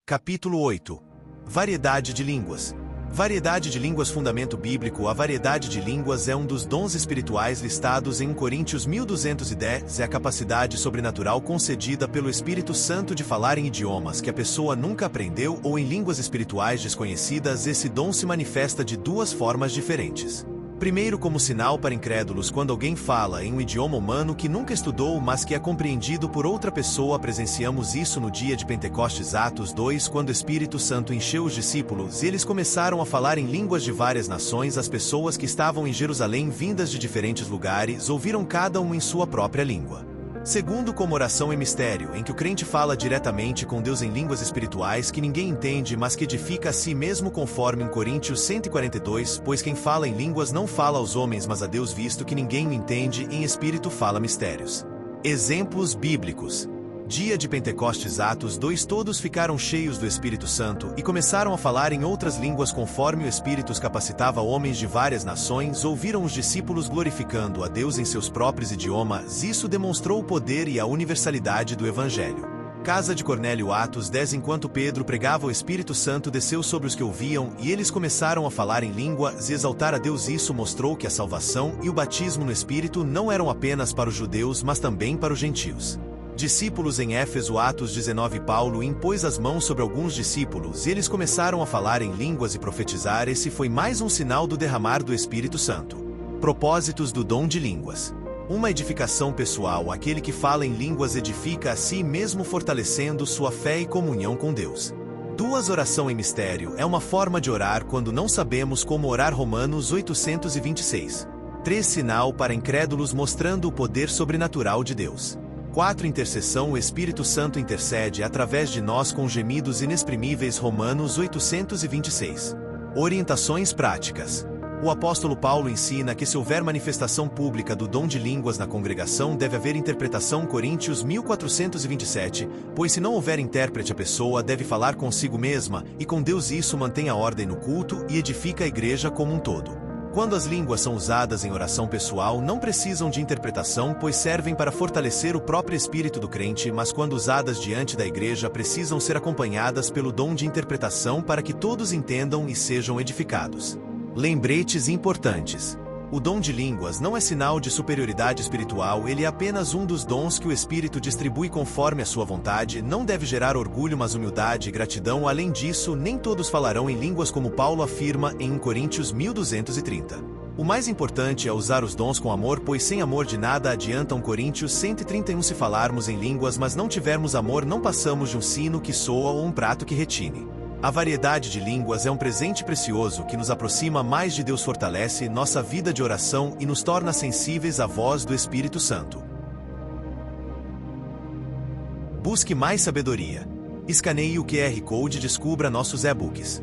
Capítulo 8. Variedade de línguas. Variedade de línguas. Fundamento bíblico. A variedade de línguas é um dos dons espirituais listados em 1 Coríntios 1210. É a capacidade sobrenatural concedida pelo Espírito Santo de falar em idiomas que a pessoa nunca aprendeu ou em línguas espirituais desconhecidas. Esse dom se manifesta de duas formas diferentes. Primeiro, como sinal para incrédulos, quando alguém fala em um idioma humano que nunca estudou, mas que é compreendido por outra pessoa. Presenciamos isso no dia de Pentecostes, Atos 2, quando o Espírito Santo encheu os discípulos e eles começaram a falar em línguas de várias nações. As pessoas que estavam em Jerusalém, vindas de diferentes lugares, ouviram cada um em sua própria língua. Segundo, como oração em mistério, em que o crente fala diretamente com Deus em línguas espirituais que ninguém entende, mas que edifica a si mesmo, conforme 1 Coríntios 142, pois quem fala em línguas não fala aos homens, mas a Deus, visto que ninguém o entende, em espírito fala mistérios. Exemplos bíblicos. Dia de Pentecostes, Atos 2. Todos ficaram cheios do Espírito Santo e começaram a falar em outras línguas conforme o Espírito os capacitava. Homens de várias nações ouviram os discípulos glorificando a Deus em seus próprios idiomas. Isso demonstrou o poder e a universalidade do Evangelho. Casa de Cornélio, Atos 10. Enquanto Pedro pregava, o Espírito Santo desceu sobre os que ouviam, e eles começaram a falar em línguas e exaltar a Deus. Isso mostrou que a salvação e o batismo no Espírito não eram apenas para os judeus, mas também para os gentios. Discípulos em Éfeso, Atos 19. Paulo impôs as mãos sobre alguns discípulos e eles começaram a falar em línguas e profetizar. Esse foi mais um sinal do derramar do Espírito Santo. Propósitos do dom de línguas. Uma edificação pessoal. Aquele que fala em línguas edifica a si mesmo, fortalecendo sua fé e comunhão com Deus. 2. Oração em mistério. É uma forma de orar quando não sabemos como orar. Romanos 826. 3. Sinal para incrédulos, mostrando o poder sobrenatural de Deus. 4. Intercessão. O Espírito Santo intercede através de nós com gemidos inexprimíveis. Romanos 826. Orientações práticas. O apóstolo Paulo ensina que se houver manifestação pública do dom de línguas na congregação, deve haver interpretação. Coríntios 1427, pois se não houver intérprete, a pessoa deve falar consigo mesma e com Deus. Isso mantém a ordem no culto e edifica a igreja como um todo. Quando as línguas são usadas em oração pessoal, não precisam de interpretação, pois servem para fortalecer o próprio espírito do crente, mas quando usadas diante da igreja, precisam ser acompanhadas pelo dom de interpretação para que todos entendam e sejam edificados. Lembretes importantes. O dom de línguas não é sinal de superioridade espiritual, ele é apenas um dos dons que o Espírito distribui conforme a sua vontade. Não deve gerar orgulho, mas humildade e gratidão. Além disso, nem todos falarão em línguas, como Paulo afirma em 1 Coríntios 1230. O mais importante é usar os dons com amor, pois sem amor de nada adianta. 1 Coríntios 131. Se falarmos em línguas, mas não tivermos amor, não passamos de um sino que soa ou um prato que retine. A variedade de línguas é um presente precioso que nos aproxima mais de Deus, fortalece nossa vida de oração e nos torna sensíveis à voz do Espírito Santo. Busque mais sabedoria. Escaneie o QR Code e descubra nossos e-books.